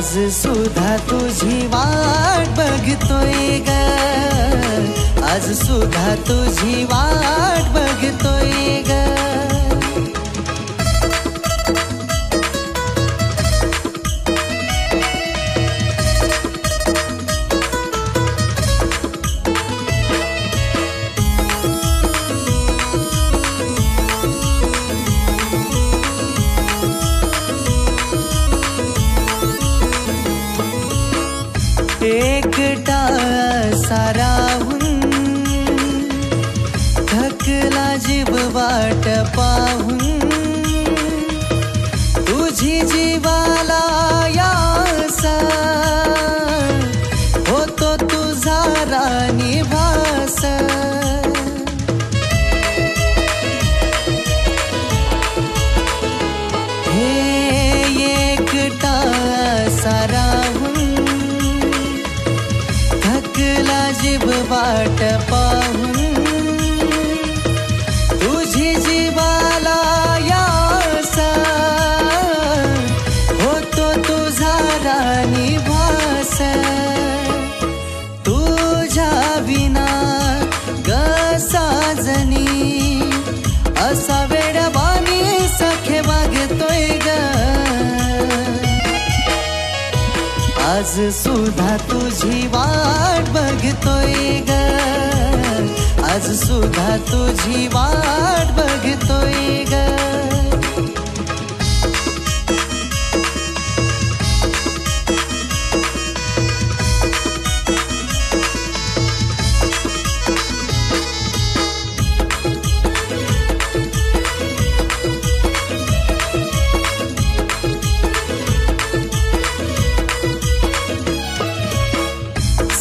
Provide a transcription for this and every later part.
आज सुद्धा तुझी वाट बघतोय ग, आज सुद्धा तुझी वाट बघतोय ग. एकटा साराहून थकला जीव वाट पाहून, तुझी जीवाला यासा होतो तुझा राणी भास. हे एकटा साराहून जीव वाट पाहून, तुझी जीवाला यासा होतो तुझा राणी भास. तुझ्या विना ग साजनी असा वेडवानी सखे वागतोय ग. आज सुद्धा तुझी वाट बघतोय ग, आज सुद्धा तुझी वाट बघतोय ग.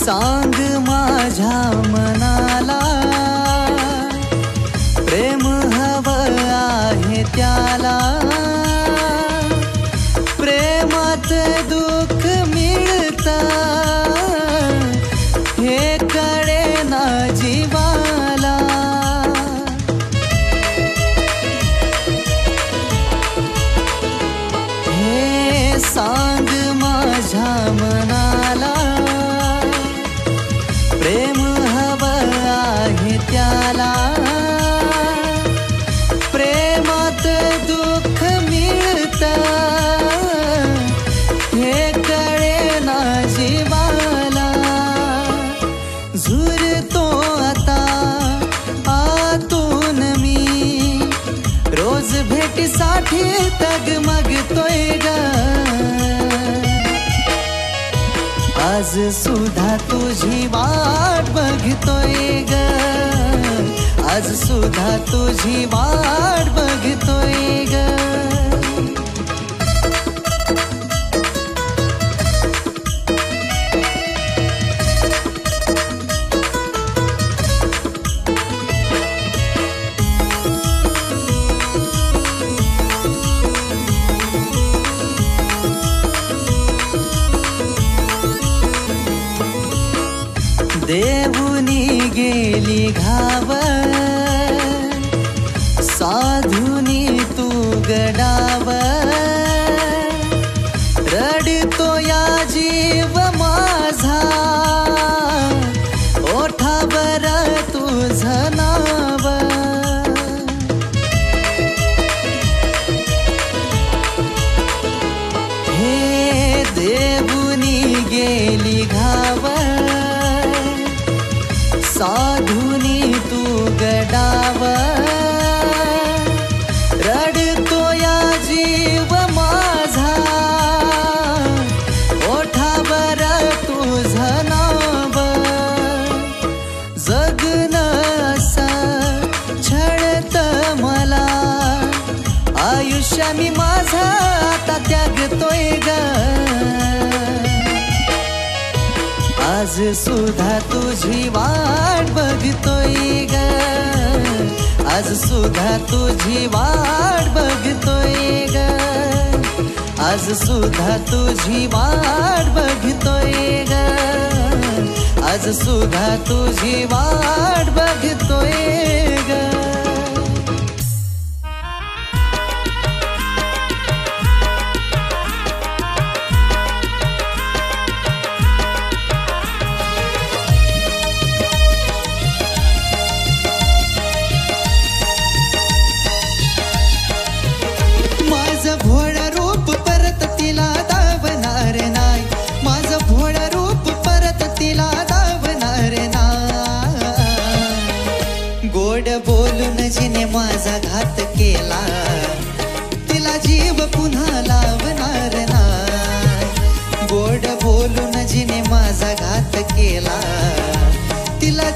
सांग माझ्या मनाला प्रेम हवं आहे त्याला, प्रेमात दुःख मिळतं हे कळेना जीवाला. हे सांग माझ्या मनाला प्रेम हवं आहे त्याला, प्रेमात दुःख मिळतं हे कळेना जीवाला. झुरतो आता आतून मी, रोज भेटीसाठी तगमगतोय ग. आज सुद्धा तुझी वाट बघतोय ग, आज सुद्धा तुझी वाट बघतोय ग. देवुनी गेली घाव, साधुनी तू गडाव, रडतो या जीव माझा ओठावर तुझं नाव. हे देवुनी गेली घाव, साधुनी तू गडाव, रडतो या जीव माझा ओठावर तुझं नाव. जगन असं छळत मला, आयुष्य मी माझा आता त्यागतोय ग. आज सुद्धा तुझी वाट बघतोय ग, आज सुद्धा तुझी वाट बघतोय ग, आज सुद्धा तुझी वाट बघतोय ग, आज सुद्धा तुझी वाट बघतोय ग.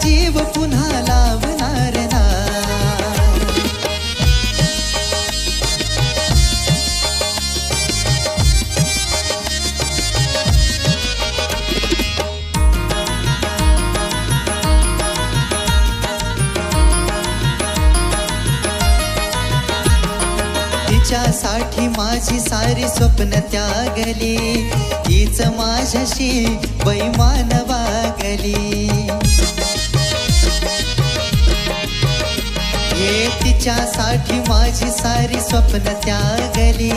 जीव पुन्हा लावणार ना. तिच्यासाठी माझी सारी स्वप्न त्यागली, तीच माझ्याशी बैमान वागली. हे तिच्यासाठी माझी सारी स्वप्न त्यागली,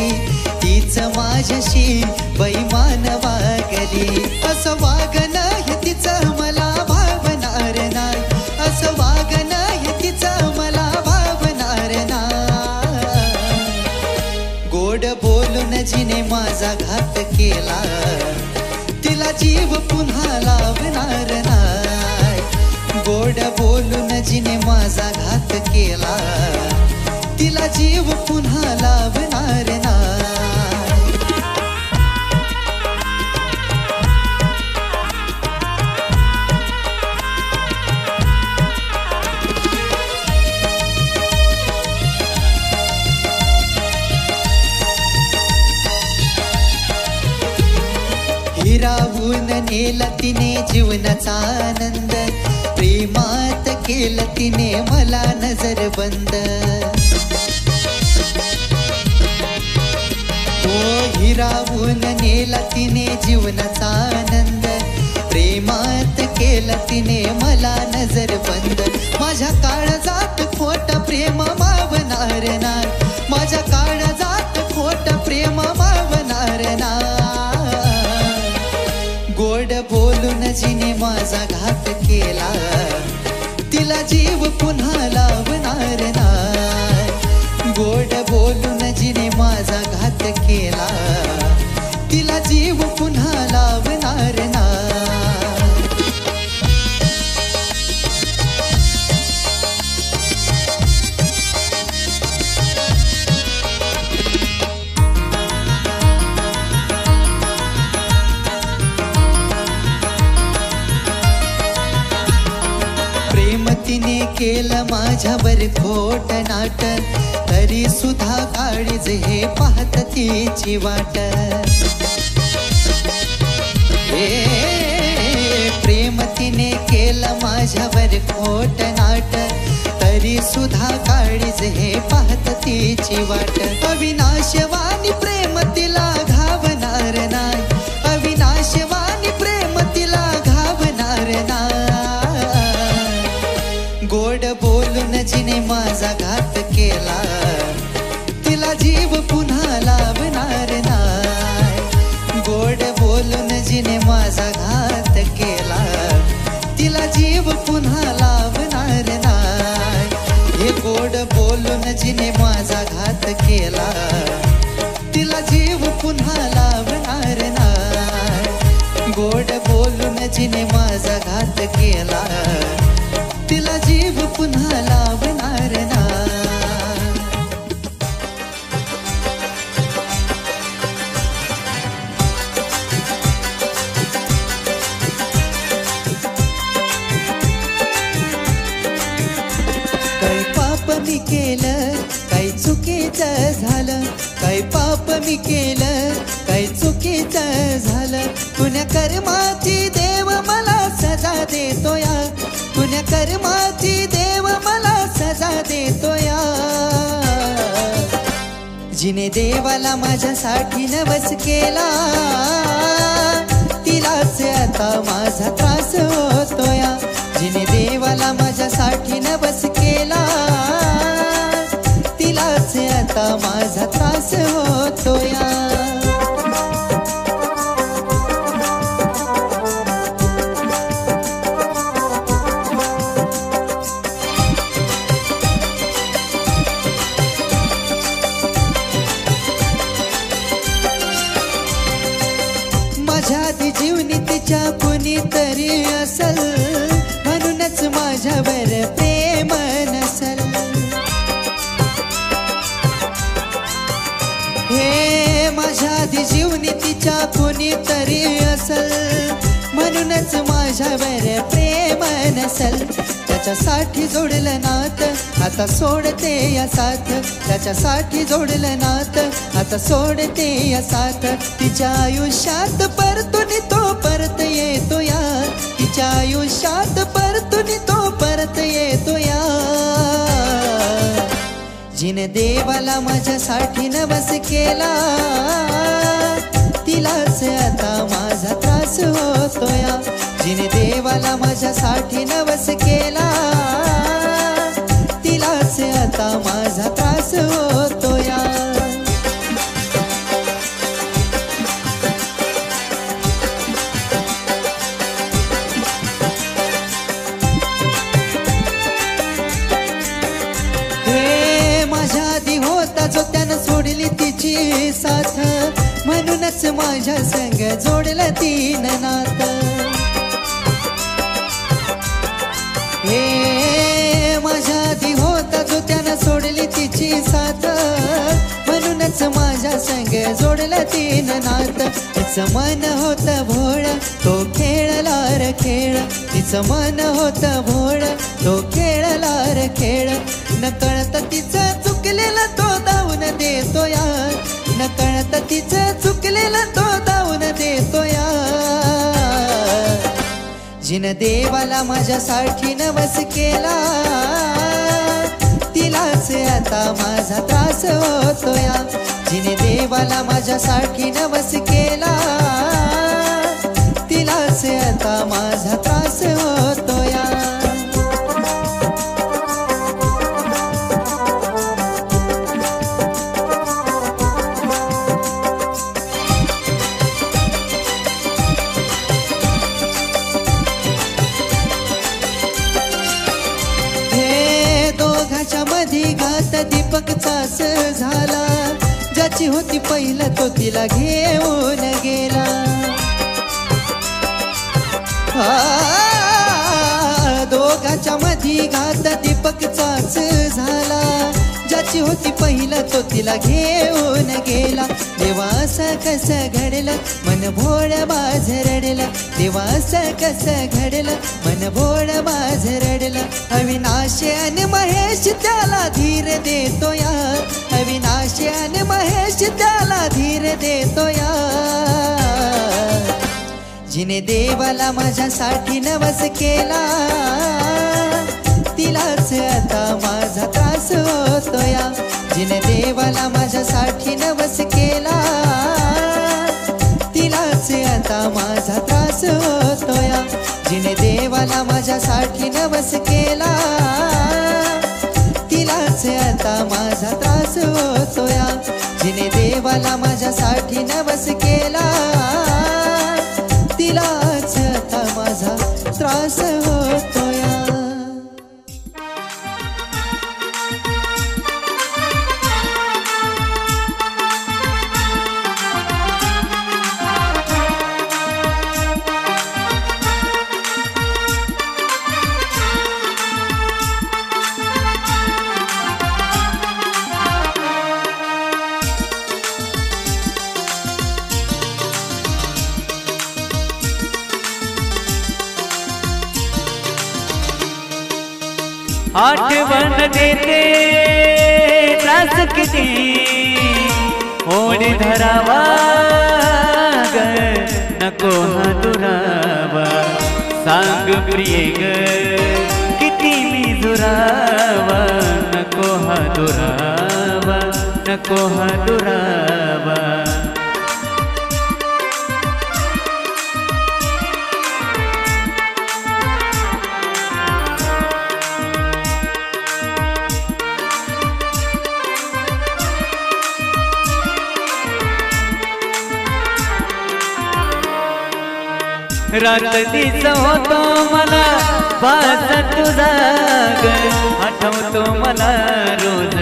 तीच माझ्याशी बैमान वागली. असं वागणं हे तिचं मला भावणार नाही, असं वागणं हे तिचं मला भावणार नाही. गोड बोलून जिने माझा घात केला, तिला जीव पुन्हा लावणार नाही. गोड बोलून जिने माझा घात केला, तिला जीव पुन्हा लावणार नाही. हिरावून नेला तिने जीवनाचा आनंद, प्रेमात केलं तिने मला नजर बंद. ओ हिरावून नेला तिने जीवनाचा आनंद, प्रेमात केलं तिने मला नजर बंद. माझ्या काळजात खोट प्रेम मावणार नाही, माझ्या काळजात खोट प्रेम मावणार नाही. गोड बोलून जिने माझा घात केला, तिला जीव पुन्हा लावणार नाही. गोड बोलून जिने माझा घात केला, तिला जीव पुन्हा लावणार नाही. तिने केलं माझ्यावर खोट नाट, तरी सुद्धा काळीज हे पाहत तिची वाट. प्रेम तिने केलं माझ्यावर खोट नाट, तरी सुद्धा काळीज हे पाहत तिची वाट. अविनाशवाणी प्रेम तिला घावणार नाही, अविनाशवाणी प्रेम तिला घावणार नाही. गोड बोलून जिने माझा घात केला, तिला जीव पुन्हा लावणार नाही. गोड बोलून जिने माझा घात केला, तिला जीव पुन्हा लावणार नाही. हे गोड बोलून जिने माझा घात केला, तिला जीव पुन्हा लावणार नाही. गोड बोलून जिने माझा घात केला, तिला जीव पुन्हा लावणार नाही. काही पाप मी केलं, काही चुकीचं झालं, काही पाप मी केलं, काही चुकीचं झालं. पुण्य कर्माची देव मला सजा देतोया, पुण्य कर्माची देव मला सजा देतोया. जिने देवाला माझ्यासाठी नवस केला, तिलाच आता माझा त्रास होतोया. जिने देवाला माझ्यासाठी नवस केला, तिलाच आता माझा त्रास होतोया. माझ्या जीवनी तिच्या कुणीतरी असल, म्हणूनच माझ्यावर प्रेम नसल. हे माझ्या जीवनी तिच्या कुणीतरी असल, म्हणूनच माझ्यावर प्रेम नसल. चल, त्याच्यासाठी जोडलं नात, आता सोडते या साथ. त्याच्यासाठी जोडलं नात, आता सोडते या साथ. तिच्या आयुष्यात परतून तो परत येतो या, तिच्या आयुष्यात परतून तो परत येतो या. जिने देवाला माझ्यासाठी नवस केला, तिलाच आता माझा त्रास होतोया. जिने देवाला माझ्यासाठी नवस केला, तिलाच आता माझा त्रास होतोया. जो त्यानं सोडली तिची साथ, म्हणूनच माझ्या संग जोडलं तीनं नात. हे माझ्या आधी होता जो त्यानं सोडली तिची साथ, म्हणूनच माझ्या संग जोडलं तीनं नात. तिचं मन होतं भोळ, तो खेळला रे खेळ. तिचं मन होतं भोळ, तो खेळला रे खेळ. नकळत तिचं चुकलेलं तो धावून देतो या, नकळत तिचं चुकलेलं तो धावून देतो या. जिनं देवाला माझ्यासाठी नवस केला, तिलाच आता माझा त्रास होतो या. जिने देवाला माझ्यासाठी नवस केला, तिलाच आता माझा त्रास होतो या. मधी घात दीपकचाच झाला, ज्याची होती पहिलं तो तिला घेऊन गेला. दोघाच्या मधी घात दीपकचाच झाला, ज्याची होती पहिलं तो तिला घेऊन गेला. देवा असं कसं घडलं, मन भोळ माझ रडलं. देवा असं कसं घडलं, मन भोळ माझ रडलं. अविनाशी आणि महेश त्याला धीर देतो या, अविनाशी आणि महेश त्याला धीर देतो या. जिने देवाला माझ्यासाठी नवस केला, तिलाच आता माझा त्रास होतो या. जिने देवाला माझ्यासाठी नवस केला, तिलाच आता माझा त्रास होतो या. जिने देवाला माझ्यासाठी नवस केला, तिलाच आता माझा त्रास होतो या. जिने देवाला माझ्यासाठी नवस केला, तिलाच आता माझा त्रास होतो या. आठवण देते त्रास किती, ओढ धरावा ग नको हा दुरावा. सांग प्रिये ग किती मी दुरावा, नको हा दुरावा, नको हा दुरावा. रात दिस होतो मला बाज तुझा ग, आठवतो मला रोज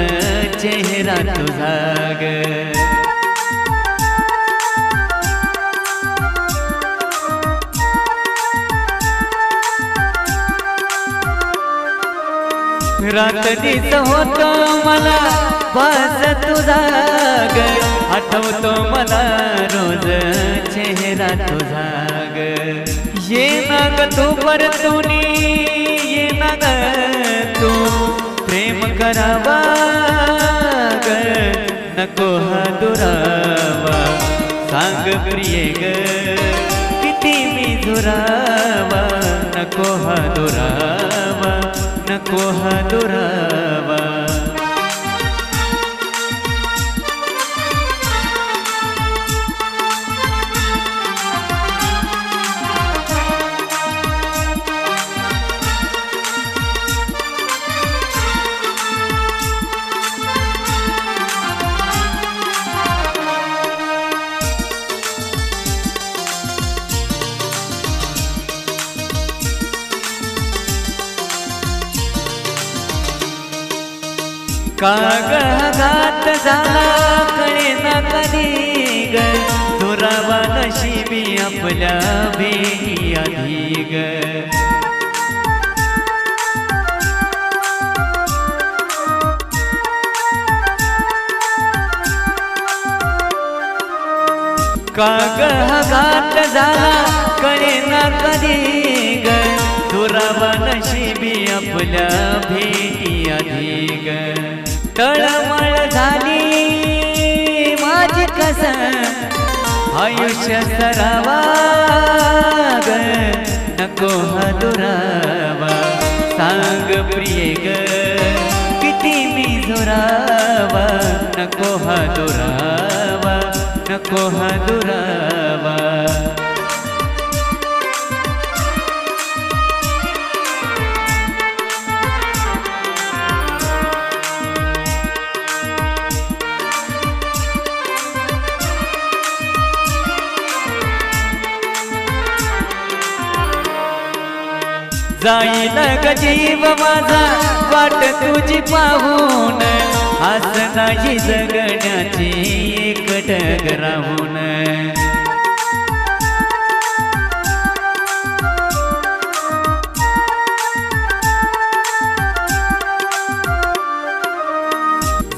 चेहरा तुझा ग. रात दिस होतो मला बाज तुझा ग, आठवतो मला रोज चेहरा तुझा ग. ये ना ग तू परतुनी ना ग तू प्रेम करावा ग नको हा दुरावा सांग प्रिये ग किती मी दुरावा नको हा दुरावा नको हा दुरावा कागदात झाला कळे ना कधी ग दुरावा नशिबी आपल्या भेटी आधी ग कागदात झाला कळे ना कधी ग दुरावा नशिबी आपल्या भेटी आधी ग तळमळ झाली माझी कस आयुष्य सरावा ग नको हा दुरावा सांग प्रिये ग किती मी झोरावा नको हा दुरावा नको हा दुरावा जाईल ग जीव माझा वाट तुझी पाहून आस नाही जगण्याची एकटक राहून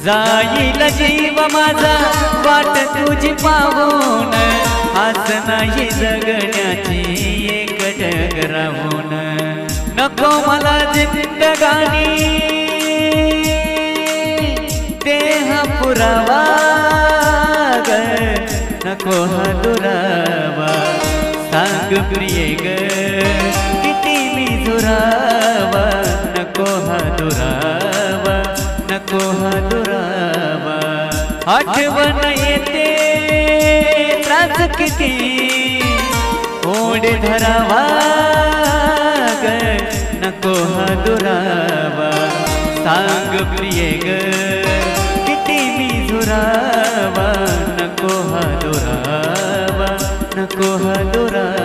जाईल जीव माझा वाट तुझी पाहून आस नाही जगण्याची एकटक राहून नको मला जिंदगानी देह पुरावा ग नको हा दुरावा सांग प्रिये ग किती मी दुरावा नको हा दुरावा नको हा दुरावा आठवण येते त्रास किती ओढ धरावा ग नको हा दुरावा सांग प्रिये ग किती मी दुरावा नको हा दुरावा नको हा दुरावा